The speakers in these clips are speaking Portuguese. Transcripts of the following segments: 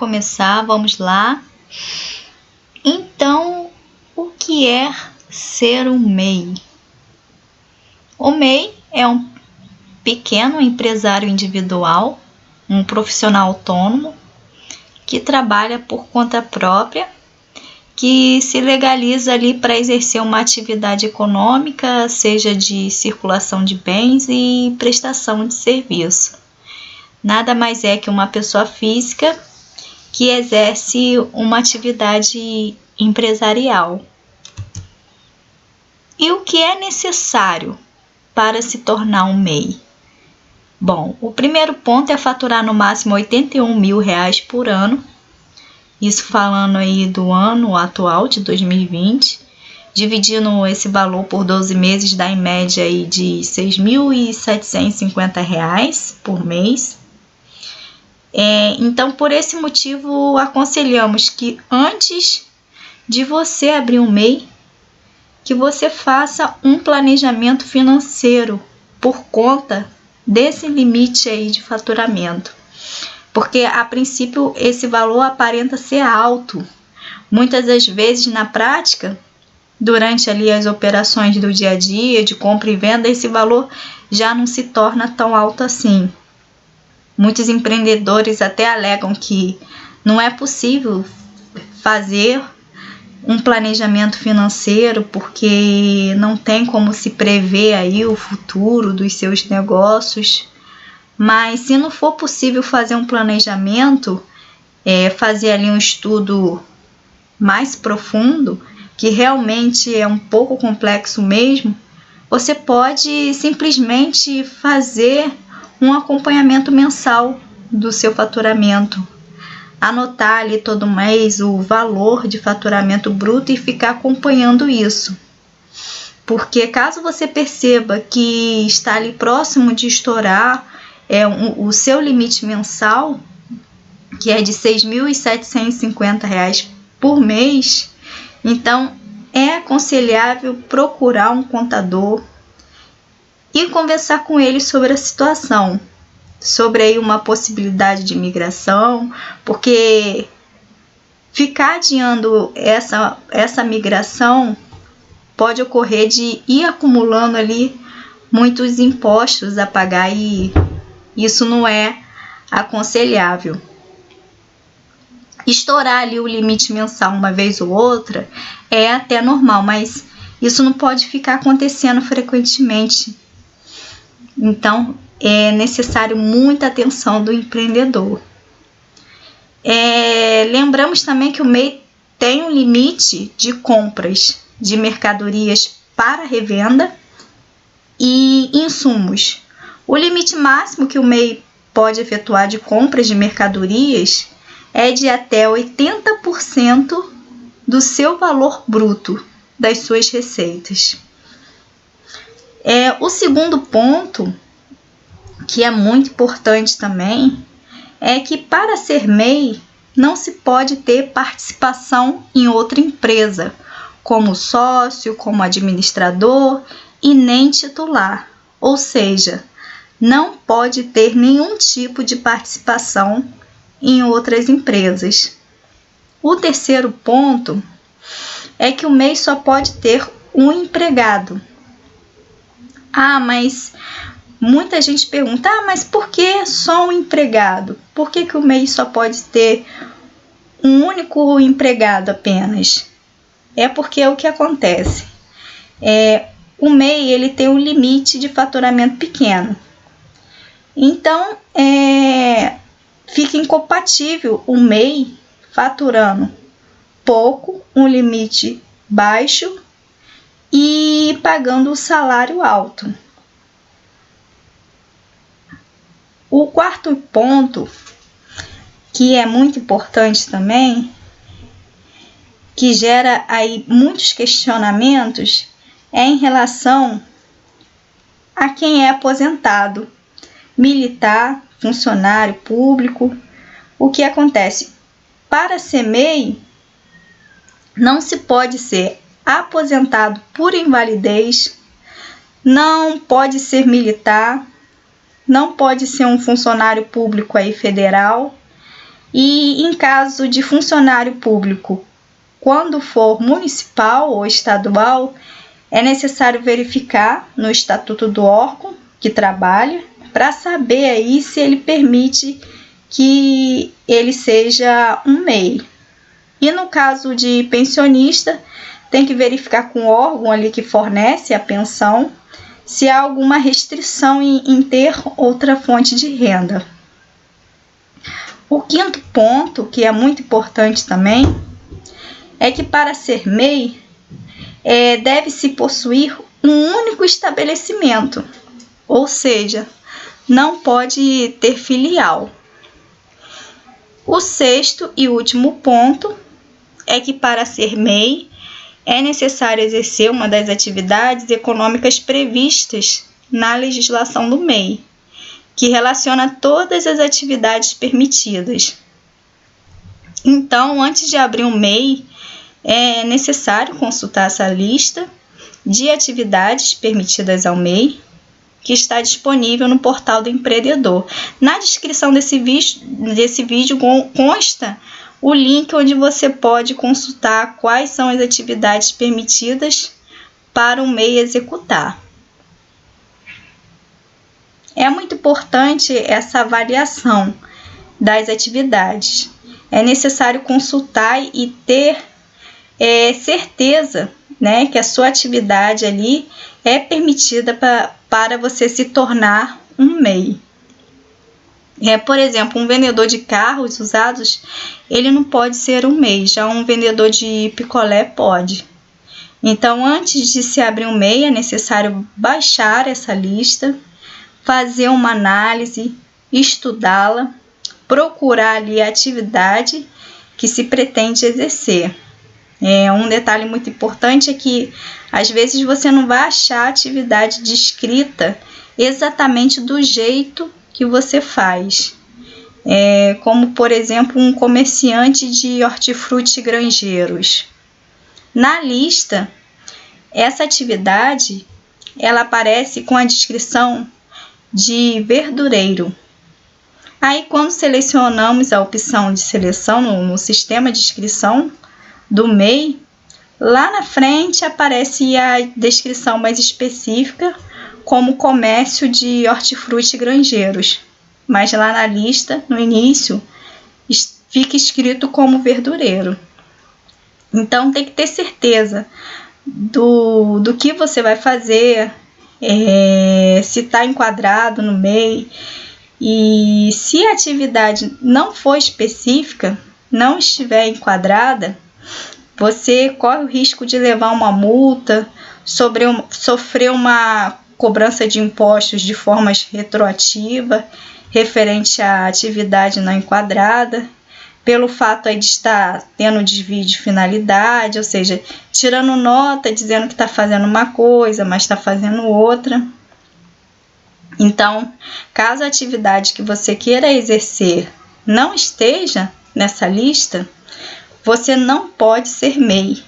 começar, vamos lá. Então, o que é ser um MEI? O MEI é um pequeno empresário individual, um profissional autônomo que trabalha por conta própria, que se legaliza ali para exercer uma atividade econômica, seja de circulação de bens e prestação de serviço. Nada mais é que uma pessoa física que exerce uma atividade empresarial. E o que é necessário para se tornar um MEI? Bom, o primeiro ponto é faturar no máximo R$81 mil por ano, isso falando aí do ano atual de 2020, dividindo esse valor por 12 meses dá em média aí de R$ 6.750 por mês. Então, por esse motivo, aconselhamos que antes de você abrir um MEI, que você faça um planejamento financeiro por conta desse limite aí de faturamento. Porque, a princípio, esse valor aparenta ser alto. Muitas das vezes, na prática, durante ali as operações do dia a dia, de compra e venda, esse valor já não se torna tão alto assim. Muitos empreendedores até alegam que não é possível fazer um planejamento financeiro porque não tem como se prever aí o futuro dos seus negócios. Mas se não for possível fazer um planejamento, fazer ali um estudo mais profundo, que realmente é um pouco complexo mesmo, você pode simplesmente fazer um acompanhamento mensal do seu faturamento. Anotar ali todo mês o valor de faturamento bruto e ficar acompanhando isso. Porque caso você perceba que está ali próximo de estourar o seu limite mensal, que é de R$ 6.750 por mês, então é aconselhável procurar um contador e conversar com ele sobre a situação, sobre aí uma possibilidade de migração, porque ficar adiando essa migração pode ocorrer de ir acumulando ali muitos impostos a pagar e isso não é aconselhável. Estourar ali o limite mensal uma vez ou outra é até normal, mas isso não pode ficar acontecendo frequentemente. Então, é necessário muita atenção do empreendedor. Lembramos também que o MEI tem um limite de compras de mercadorias para revenda e insumos. O limite máximo que o MEI pode efetuar de compras de mercadorias é de até 80% do seu valor bruto das suas receitas. O segundo ponto, que é muito importante também, é que para ser MEI não se pode ter participação em outra empresa, como sócio, como administrador e nem titular, ou seja, não pode ter nenhum tipo de participação em outras empresas. O terceiro ponto é que o MEI só pode ter um empregado. Mas muita gente pergunta, mas por que só um empregado? Por que o MEI só pode ter um único empregado apenas? É porque é o que acontece. O MEI ele tem um limite de faturamento pequeno. Então, fica incompatível o MEI faturando pouco, um limite baixo e pagando o salário alto. O quarto ponto, que é muito importante também, que gera aí muitos questionamentos, é em relação a quem é aposentado, militar, funcionário público. O que acontece? Para ser MEI, não se pode ser aposentado por invalidez, não pode ser militar, não pode ser um funcionário público aí federal E em caso de funcionário público, quando for municipal ou estadual, é necessário verificar no estatuto do órgão que trabalha para saber aí se ele permite que ele seja um MEI. E no caso de pensionista, tem que verificar com o órgão ali que fornece a pensão se há alguma restrição em ter outra fonte de renda. O quinto ponto, que é muito importante também, é que para ser MEI, deve-se possuir um único estabelecimento, ou seja, não pode ter filial. O sexto e último ponto é que para ser MEI é necessário exercer uma das atividades econômicas previstas na legislação do MEI, que relaciona todas as atividades permitidas. Então, antes de abrir um MEI, é necessário consultar essa lista de atividades permitidas ao MEI, que está disponível no portal do empreendedor. Na descrição desse vídeo consta o link onde você pode consultar quais são as atividades permitidas para o MEI executar. É muito importante essa avaliação das atividades. É necessário consultar e ter certeza, né, que a sua atividade ali é permitida para você se tornar um MEI. Por exemplo, um vendedor de carros usados, ele não pode ser um MEI, já um vendedor de picolé pode. Então, antes de se abrir um MEI, é necessário baixar essa lista, fazer uma análise, estudá-la, procurar ali a atividade que se pretende exercer. Um detalhe muito importante é que, às vezes, você não vai achar a atividade descrita exatamente do jeito que você faz. Como, por exemplo, um comerciante de hortifruti granjeiros. Na lista, essa atividade ela aparece com a descrição de verdureiro. Aí, quando selecionamos a opção de seleção no sistema de inscrição do MEI, lá na frente aparece a descrição mais específica, como comércio de hortifruti granjeiros. Mas lá na lista, no início, fica escrito como verdureiro. Então, tem que ter certeza do que você vai fazer, se está enquadrado no MEI. E se a atividade não for específica, não estiver enquadrada, você corre o risco de levar uma multa, sofrer uma cobrança de impostos de forma retroativa, referente à atividade não enquadrada, pelo fato aí de estar tendo desvio de finalidade, ou seja, tirando nota, dizendo que está fazendo uma coisa, mas está fazendo outra. Então, caso a atividade que você queira exercer não esteja nessa lista, você não pode ser MEI.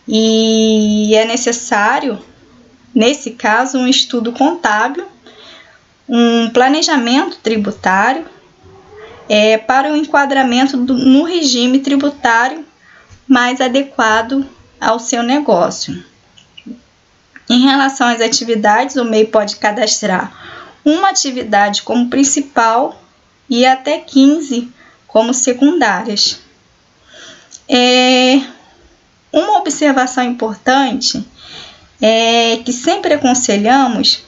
E é necessário, nesse caso, um estudo contábil, um planejamento tributário, para o enquadramento no regime tributário mais adequado ao seu negócio. Em relação às atividades, o MEI pode cadastrar uma atividade como principal e até 15 como secundárias. Uma observação importante que sempre aconselhamos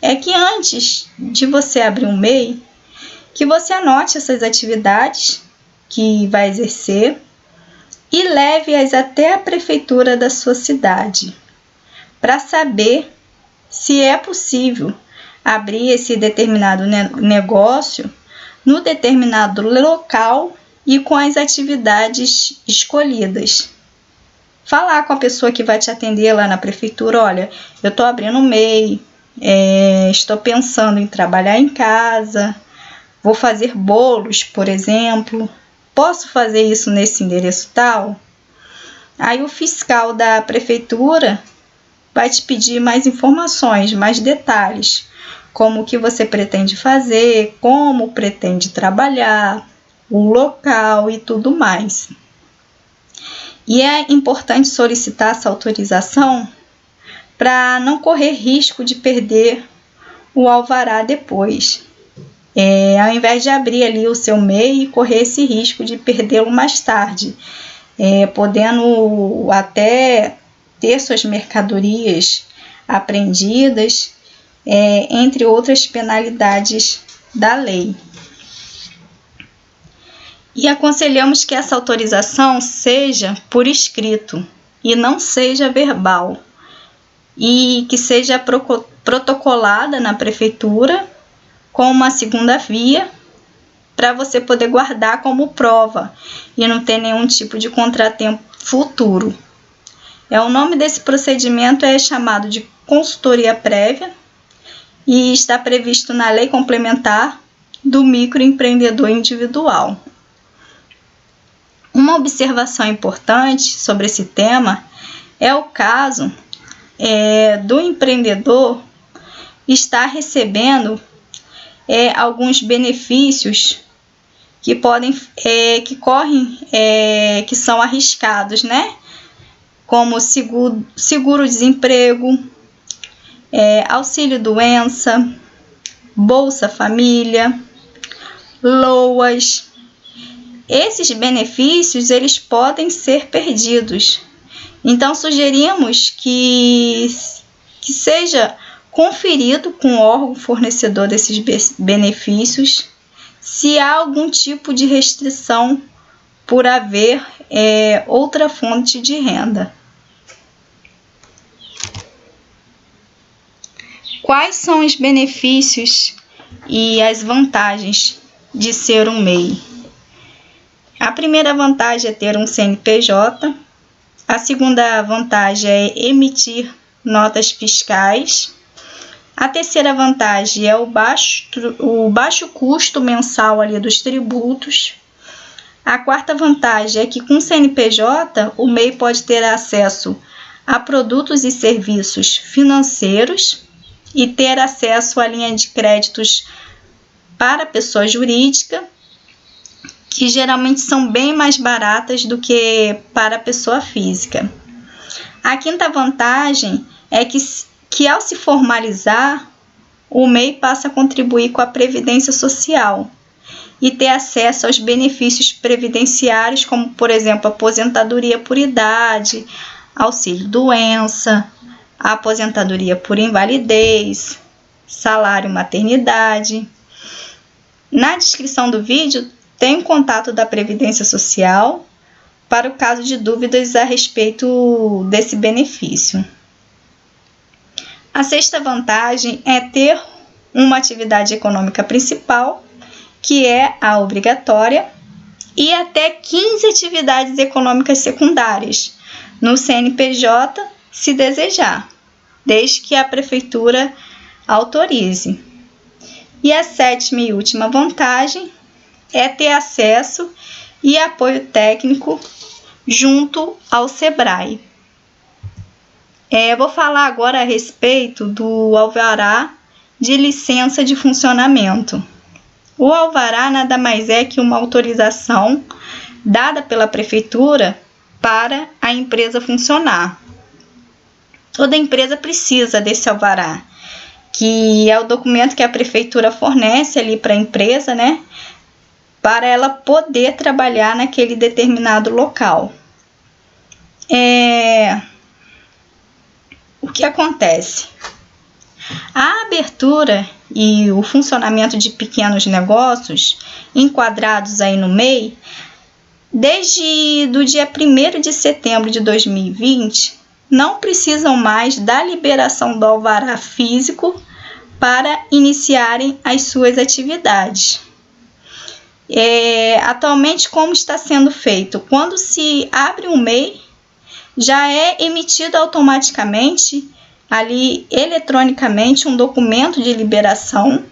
é que antes de você abrir um MEI, que você anote essas atividades que vai exercer e leve-as até a prefeitura da sua cidade, para saber se é possível abrir esse determinado negócio no determinado local e com as atividades escolhidas. Falar com a pessoa que vai te atender lá na prefeitura: olha, eu estou abrindo um MEI, estou pensando em trabalhar em casa, vou fazer bolos, por exemplo, posso fazer isso nesse endereço tal? Aí o fiscal da prefeitura vai te pedir mais informações, mais detalhes, como o que você pretende fazer, como pretende trabalhar, o local e tudo mais. E é importante solicitar essa autorização para não correr risco de perder o alvará depois. Ao invés de abrir ali o seu MEI e correr esse risco de perdê-lo mais tarde, podendo até ter suas mercadorias apreendidas, entre outras penalidades da lei. E aconselhamos que essa autorização seja por escrito e não seja verbal, e que seja protocolada na prefeitura com uma segunda via para você poder guardar como prova e não ter nenhum tipo de contratempo futuro. O nome desse procedimento é chamado de consultoria prévia e está previsto na Lei Complementar do Microempreendedor Individual. Uma observação importante sobre esse tema é o caso do empreendedor estar recebendo alguns benefícios que que são arriscados, né? Como seguro-desemprego, auxílio-doença, Bolsa Família, LOAS. Esses benefícios, eles podem ser perdidos. Então, sugerimos que seja conferido com o órgão fornecedor desses benefícios se há algum tipo de restrição por haver outra fonte de renda. Quais são os benefícios e as vantagens de ser um MEI? A primeira vantagem é ter um CNPJ. A segunda vantagem é emitir notas fiscais. A terceira vantagem é o baixo custo mensal ali dos tributos. A quarta vantagem é que com CNPJ o MEI pode ter acesso a produtos e serviços financeiros e ter acesso à linha de créditos para pessoa jurídica, que geralmente são bem mais baratas do que para a pessoa física. A quinta vantagem é que ao se formalizar, o MEI passa a contribuir com a Previdência Social e ter acesso aos benefícios previdenciários, como, por exemplo, aposentadoria por idade, auxílio-doença, aposentadoria por invalidez, salário maternidade. Na descrição do vídeo tem o contato da Previdência Social para o caso de dúvidas a respeito desse benefício. A sexta vantagem é ter uma atividade econômica principal, que é a obrigatória, e até 15 atividades econômicas secundárias no CNPJ, se desejar, desde que a prefeitura autorize. E a sétima e última vantagem é ter acesso e apoio técnico junto ao SEBRAE. Vou falar agora a respeito do alvará de licença de funcionamento. O alvará nada mais é que uma autorização dada pela prefeitura para a empresa funcionar. Toda empresa precisa desse alvará, que é o documento que a prefeitura fornece ali para a empresa, né, para ela poder trabalhar naquele determinado local. O que acontece? A abertura e o funcionamento de pequenos negócios enquadrados aí no MEI, desde do dia 1º de setembro de 2020, não precisam mais da liberação do alvará físico para iniciarem as suas atividades. Atualmente, como está sendo feito? Quando se abre um MEI, já é emitido automaticamente, ali eletronicamente, um documento de liberação,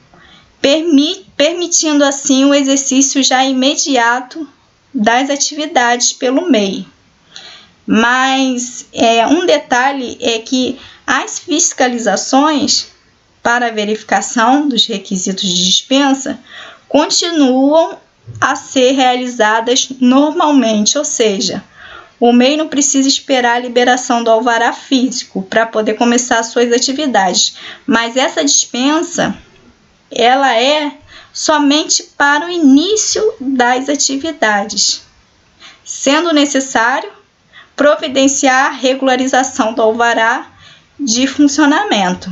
permitindo assim o exercício já imediato das atividades pelo MEI. Mas um detalhe é que as fiscalizações para a verificação dos requisitos de dispensa continuam a ser realizadas normalmente, ou seja, o MEI não precisa esperar a liberação do alvará físico para poder começar suas atividades, mas essa dispensa ela é somente para o início das atividades, sendo necessário providenciar a regularização do alvará de funcionamento.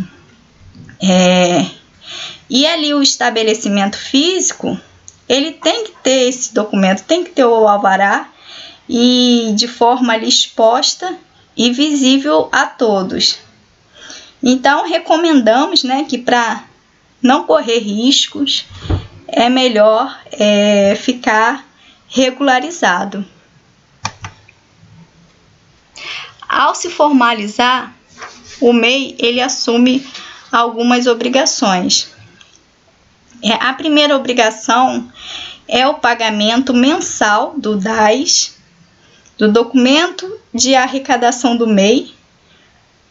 E ali o estabelecimento físico, ele tem que ter esse documento, tem que ter o alvará e de forma ali exposta e visível a todos. Então, recomendamos, que para não correr riscos, é melhor ficar regularizado. Ao se formalizar, o MEI ele assume algumas obrigações. A primeira obrigação é o pagamento mensal do DAS, do documento de arrecadação do MEI,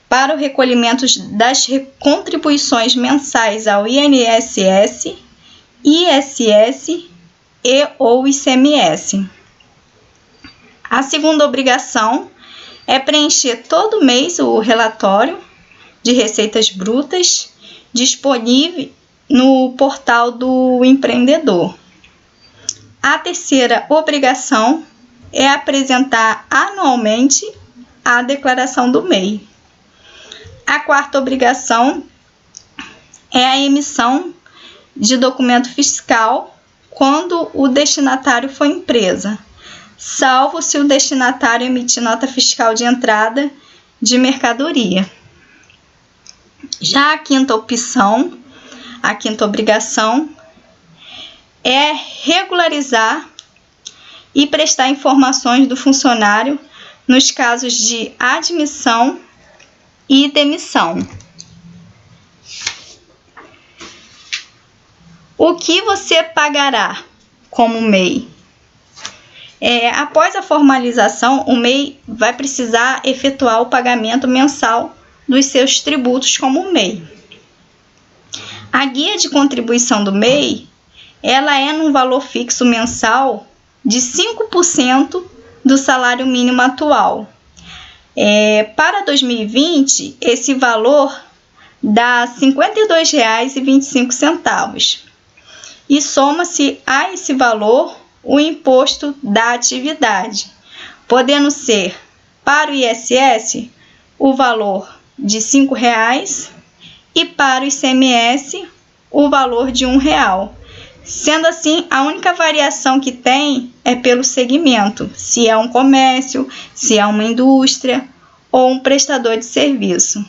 para o recolhimento das contribuições mensais ao INSS, ISS e ou ICMS. A segunda obrigação é preencher todo mês o relatório de receitas brutas disponível no portal do empreendedor. A terceira obrigação é apresentar anualmente a declaração do MEI. A quarta obrigação é a emissão de documento fiscal quando o destinatário for empresa, salvo se o destinatário emitir nota fiscal de entrada de mercadoria. Já a quinta opção, a quinta obrigação, é regularizar e prestar informações do funcionário nos casos de admissão e demissão. O que você pagará como MEI? Após a formalização, o MEI vai precisar efetuar o pagamento mensal dos seus tributos como MEI. A guia de contribuição do MEI, ela é num valor fixo mensal de 5% do salário mínimo atual. Para 2020, esse valor dá R$ 52,25 e soma-se a esse valor o imposto da atividade, podendo ser para o ISS o valor de R$ 5,00 e para o ICMS o valor de R$ 1,00. Sendo assim, a única variação que tem é pelo segmento, se é um comércio, se é uma indústria ou um prestador de serviço.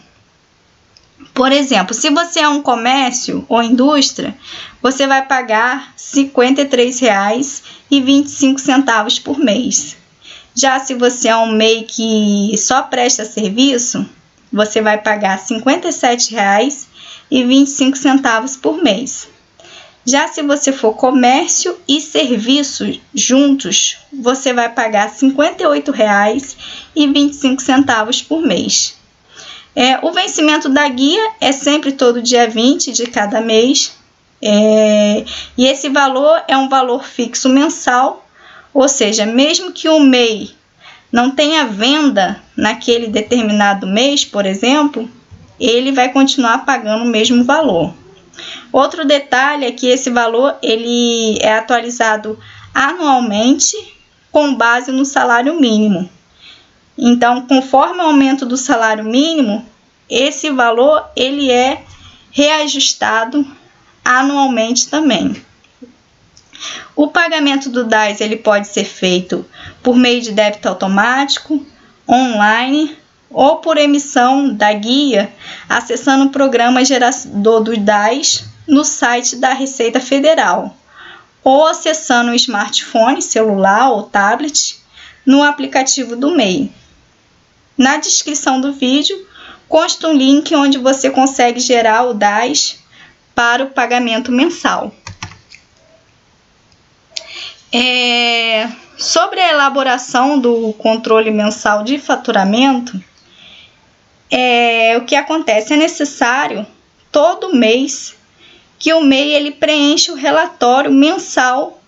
Por exemplo, se você é um comércio ou indústria, você vai pagar R$ 53,25 por mês. Já se você é um MEI que só presta serviço, você vai pagar R$ 57,25 por mês. Já se você for comércio e serviço juntos, você vai pagar R$ 58,25 por mês. O vencimento da guia é sempre todo dia 20 de cada mês. E esse valor é um valor fixo mensal, ou seja, mesmo que o MEI não tenha venda naquele determinado mês, por exemplo, ele vai continuar pagando o mesmo valor. Outro detalhe é que esse valor ele é atualizado anualmente com base no salário mínimo. Então, conforme o aumento do salário mínimo, esse valor ele é reajustado anualmente também. O pagamento do DAS ele pode ser feito por meio de débito automático, online ou por emissão da guia, acessando o programa gerador do DAS no site da Receita Federal, ou acessando o smartphone, celular ou tablet no aplicativo do MEI. Na descrição do vídeo consta um link onde você consegue gerar o DAS para o pagamento mensal. Sobre a elaboração do controle mensal de faturamento, o que acontece? É necessário todo mês que o MEI ele preencha o relatório mensal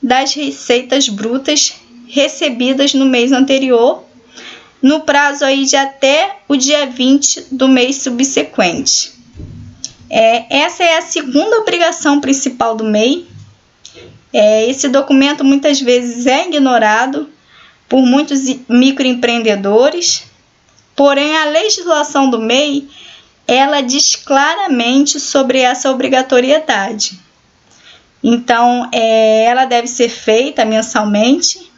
das receitas brutas recebidas no mês anterior, no prazo aí de até o dia 20 do mês subsequente. Essa é a segunda obrigação principal do MEI. Esse documento muitas vezes é ignorado por muitos microempreendedores, porém a legislação do MEI ela diz claramente sobre essa obrigatoriedade. Então, ela deve ser feita mensalmente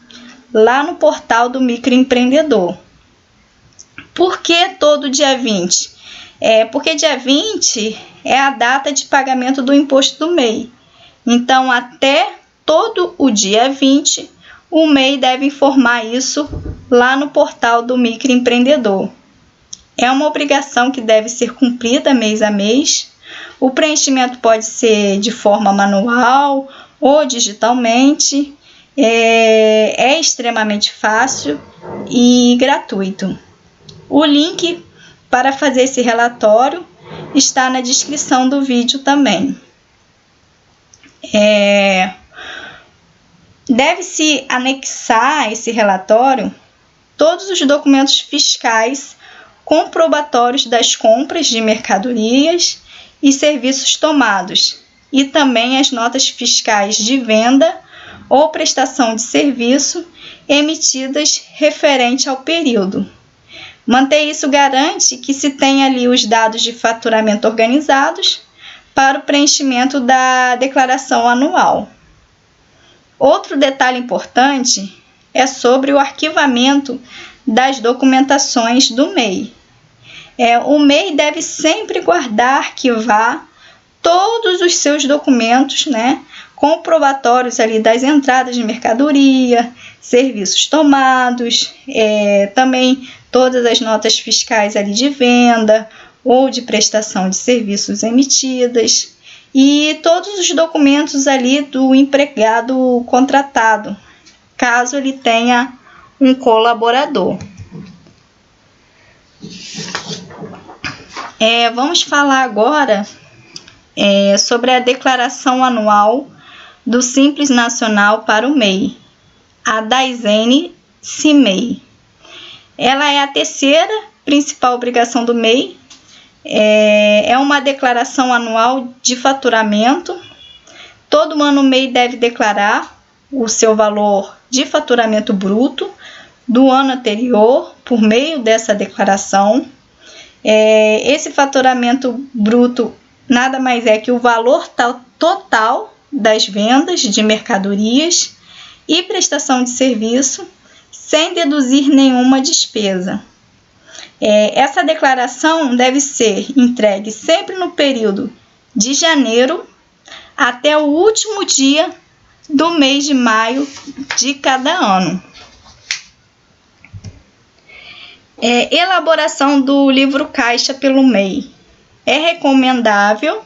lá no portal do microempreendedor. Por que todo dia 20? Porque dia 20 é a data de pagamento do imposto do MEI. Então, até todo o dia 20, o MEI deve informar isso lá no portal do microempreendedor. É uma obrigação que deve ser cumprida mês a mês. O preenchimento pode ser de forma manual ou digitalmente. É extremamente fácil e gratuito. O link para fazer esse relatório está na descrição do vídeo também. Deve-se anexar a esse relatório todos os documentos fiscais comprobatórios das compras de mercadorias e serviços tomados, e também as notas fiscais de venda ou prestação de serviço emitidas referente ao período. Manter isso garante que se tenha ali os dados de faturamento organizados para o preenchimento da declaração anual. Outro detalhe importante é sobre o arquivamento das documentações do MEI. O MEI deve sempre guardar, arquivar todos os seus documentos, comprobatórios ali das entradas de mercadoria, serviços tomados, também todas as notas fiscais ali de venda ou de prestação de serviços emitidas e todos os documentos ali do empregado contratado, caso ele tenha um colaborador. Vamos falar agora sobre a declaração anual do Simples Nacional para o MEI, a DAISEN-CIMEI. Ela é a terceira principal obrigação do MEI. É uma declaração anual de faturamento. Todo ano o MEI deve declarar o seu valor de faturamento bruto do ano anterior por meio dessa declaração. Esse faturamento bruto nada mais é que o valor total das vendas de mercadorias e prestação de serviço, sem deduzir nenhuma despesa. Essa declaração deve ser entregue sempre no período de janeiro até o último dia do mês de maio de cada ano. Elaboração do livro caixa pelo MEI. É recomendável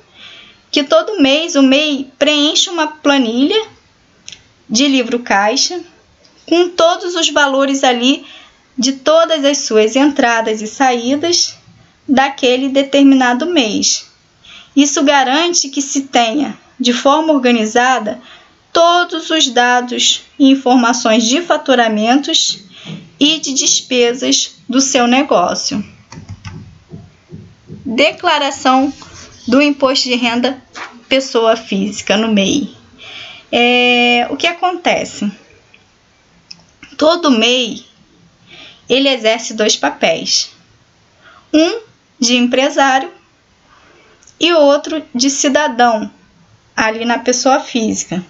que todo mês o MEI preencha uma planilha de livro caixa com todos os valores ali de todas as suas entradas e saídas daquele determinado mês. Isso garante que se tenha, de forma organizada, todos os dados e informações de faturamentos e de despesas do seu negócio. Declaração do Imposto de Renda Pessoa Física no MEI. O que acontece? Todo MEI ele exerce dois papéis, um de empresário e outro de cidadão, ali na pessoa física.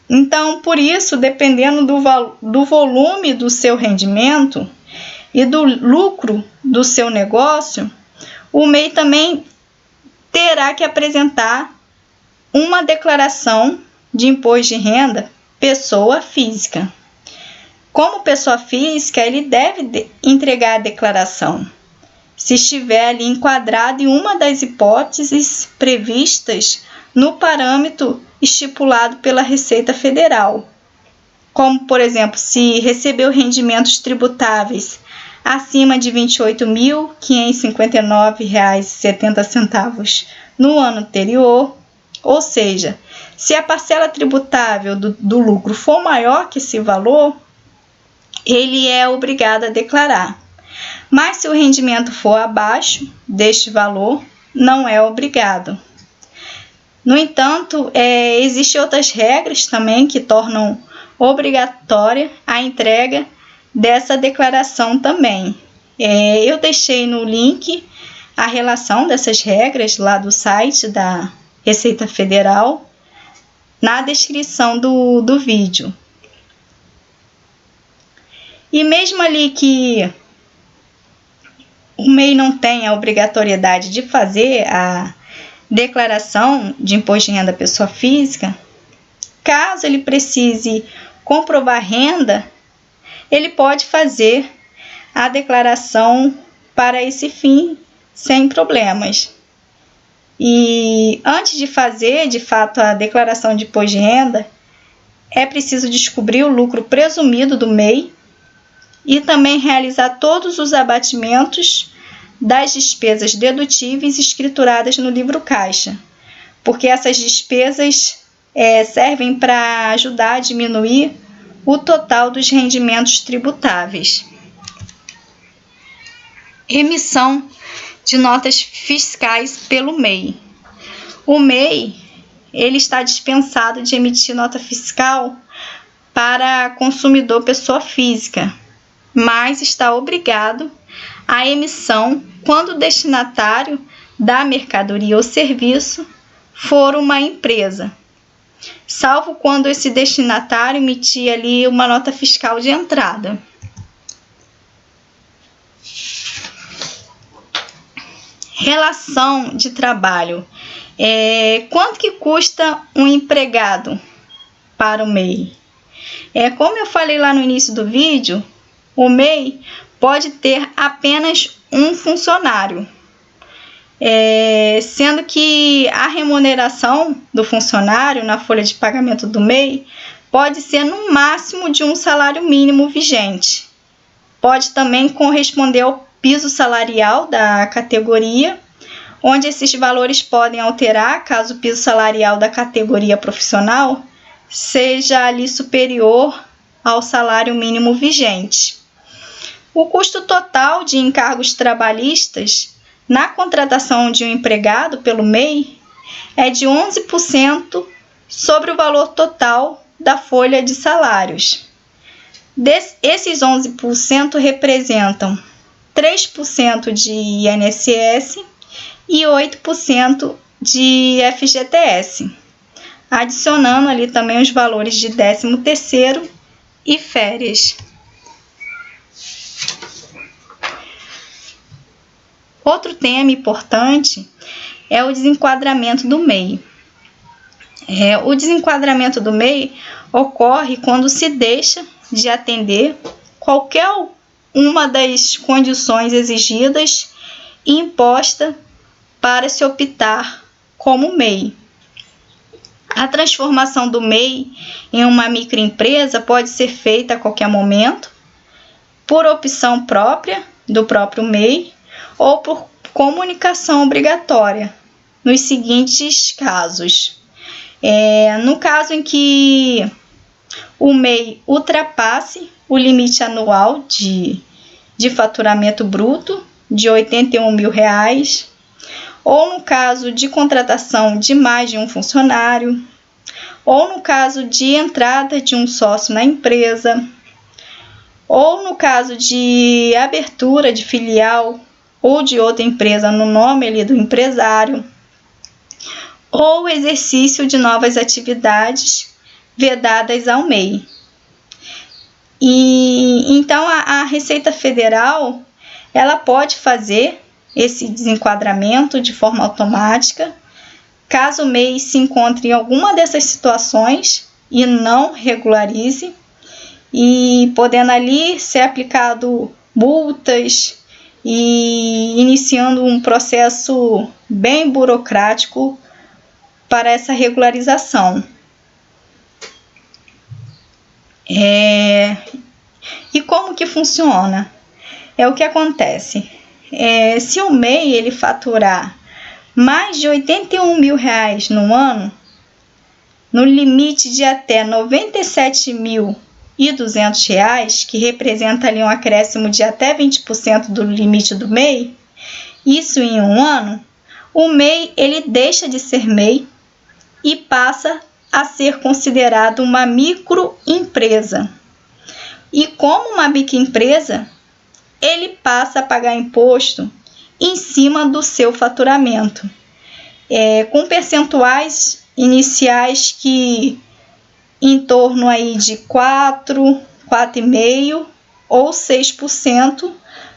Então, por isso, dependendo do volume do seu rendimento e do lucro do seu negócio, o MEI também terá que apresentar uma declaração de imposto de renda pessoa física. Como pessoa física, ele deve entregar a declaração, se estiver ali enquadrado em uma das hipóteses previstas no parâmetro estipulado pela Receita Federal, como, por exemplo, se recebeu rendimentos tributáveis acima de R$ 28.559,70 no ano anterior, Ou seja, se a parcela tributável do lucro for maior que esse valor, ele é obrigado a declarar. Mas se o rendimento for abaixo deste valor, não é obrigado. No entanto, existem outras regras também que tornam obrigatória a entrega dessa declaração também. Eu deixei no link a relação dessas regras lá do site da Receita Federal na descrição do vídeo. E mesmo ali que o MEI não tem a obrigatoriedade de fazer a declaração de imposto de renda da pessoa física, caso ele precise comprovar renda, ele pode fazer a declaração para esse fim sem problemas. E antes de fazer, de fato, a declaração de imposto de renda, é preciso descobrir o lucro presumido do MEI e também realizar todos os abatimentos das despesas dedutíveis escrituradas no livro caixa, porque essas despesas servem para ajudar a diminuir o total dos rendimentos tributáveis. Emissão de notas fiscais pelo MEI. O MEI ele está dispensado de emitir nota fiscal para consumidor pessoa física, mas está obrigado à emissão quando o destinatário da mercadoria ou serviço for uma empresa, salvo quando esse destinatário emitir ali uma nota fiscal de entrada. Relação de trabalho. Quanto que custa um empregado para o MEI? Como eu falei lá no início do vídeo, o MEI pode ter apenas um funcionário, sendo que a remuneração do funcionário na folha de pagamento do MEI pode ser no máximo de um salário mínimo vigente. Pode também corresponder ao piso salarial da categoria, onde esses valores podem alterar caso o piso salarial da categoria profissional seja ali superior ao salário mínimo vigente. O custo total de encargos trabalhistas na contratação de um empregado pelo MEI é de 11% sobre o valor total da folha de salários. Esses 11% representam 3% de INSS e 8% de FGTS, adicionando ali também os valores de 13º e férias. Outro tema importante é o desenquadramento do MEI. O desenquadramento do MEI ocorre quando se deixa de atender qualquer uma das condições exigidas e imposta para se optar como MEI. A transformação do MEI em uma microempresa pode ser feita a qualquer momento, por opção própria do próprio MEI ou por comunicação obrigatória, nos seguintes casos. No caso em que o MEI ultrapasse o limite anual de faturamento bruto de R$ 81.000, ou no caso de contratação de mais de um funcionário, ou no caso de entrada de um sócio na empresa, ou no caso de abertura de filial ou de outra empresa no nome ali do empresário, ou exercício de novas atividades vedadas ao MEI. E então a Receita Federal ela pode fazer esse desenquadramento de forma automática, caso o MEI se encontre em alguma dessas situações e não regularize, e podendo ali ser aplicado multas e iniciando um processo bem burocrático para essa regularização. E como que funciona? O que acontece? Se o MEI ele faturar mais de R$ 81.000 no ano, no limite de até R$ 97.200, que representa ali um acréscimo de até 20% do limite do MEI, isso em um ano, o MEI ele deixa de ser MEI e passa a ser considerado uma microempresa. E como uma microempresa, ele passa a pagar imposto em cima do seu faturamento, com percentuais iniciais que em torno aí de 4,5% ou 6%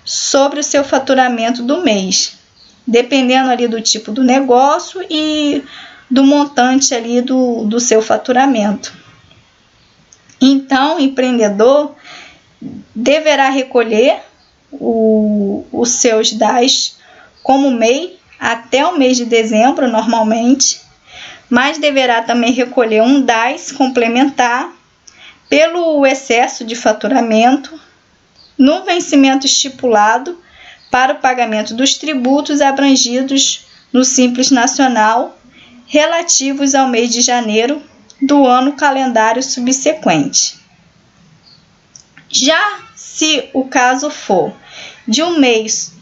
sobre o seu faturamento do mês, dependendo ali do tipo do negócio e do montante ali do seu faturamento. Então, o empreendedor deverá recolher os seus DAS como MEI até o mês de dezembro, normalmente, mas deverá também recolher um DAS complementar pelo excesso de faturamento no vencimento estipulado para o pagamento dos tributos abrangidos no Simples Nacional relativos ao mês de janeiro do ano calendário subsequente. Já se o caso for de um mês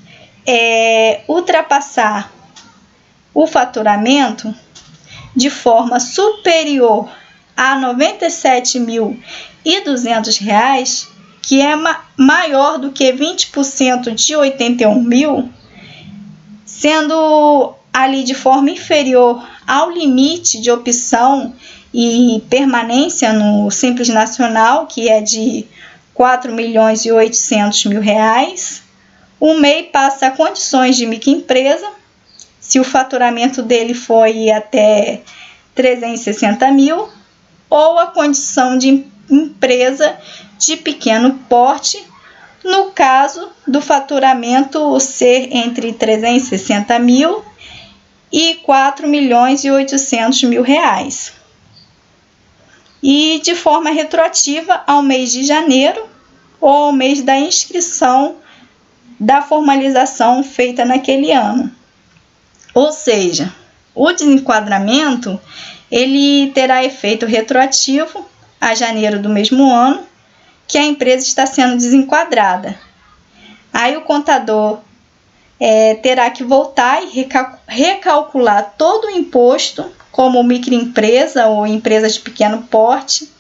ultrapassar o faturamento de forma superior a R$ 97.200, que é maior do que 20% de R$ 81.000, sendo ali de forma inferior ao limite de opção e permanência no Simples Nacional, que é de R$ 4.800.000, o MEI passa a condições de microempresa, se o faturamento dele foi até 360 mil, ou a condição de empresa de pequeno porte, no caso do faturamento ser entre 360 mil e R$ 4.800.000, e de forma retroativa ao mês de janeiro ou ao mês da inscrição da formalização feita naquele ano. Ou seja, o desenquadramento ele terá efeito retroativo a janeiro do mesmo ano que a empresa está sendo desenquadrada. Aí o contador terá que voltar e recalcular todo o imposto como microempresa ou empresa de pequeno porte,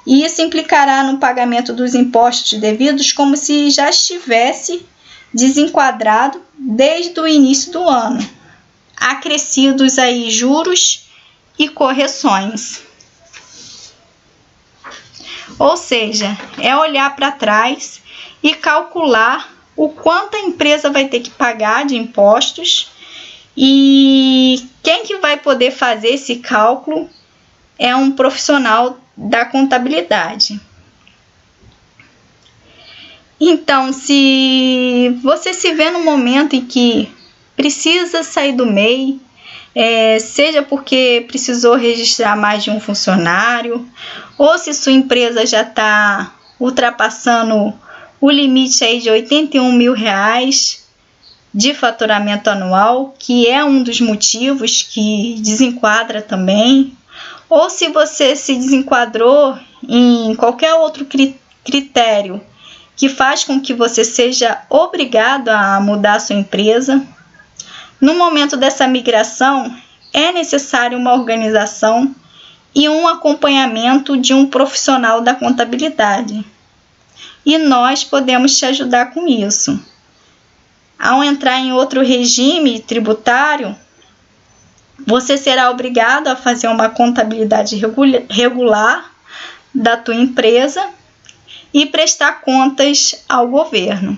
e isso implicará no pagamento dos impostos devidos como se já estivesse desenquadrado desde o início do ano, acrescidos aí juros e correções. Ou seja, é olhar para trás e calcular o quanto a empresa vai ter que pagar de impostos, e quem que vai poder fazer esse cálculo é um profissional da contabilidade. Então, se você se vê no momento em que precisa sair do MEI, seja porque precisou registrar mais de um funcionário, ou se sua empresa já está ultrapassando o limite aí de R$ 81.000 de faturamento anual, que é um dos motivos que desenquadra também, ou se você se desenquadrou em qualquer outro critério que faz com que você seja obrigado a mudar a sua empresa. No momento dessa migração, é necessário uma organização e um acompanhamento de um profissional da contabilidade. E nós podemos te ajudar com isso. Ao entrar em outro regime tributário, você será obrigado a fazer uma contabilidade regular da tua empresa e prestar contas ao governo.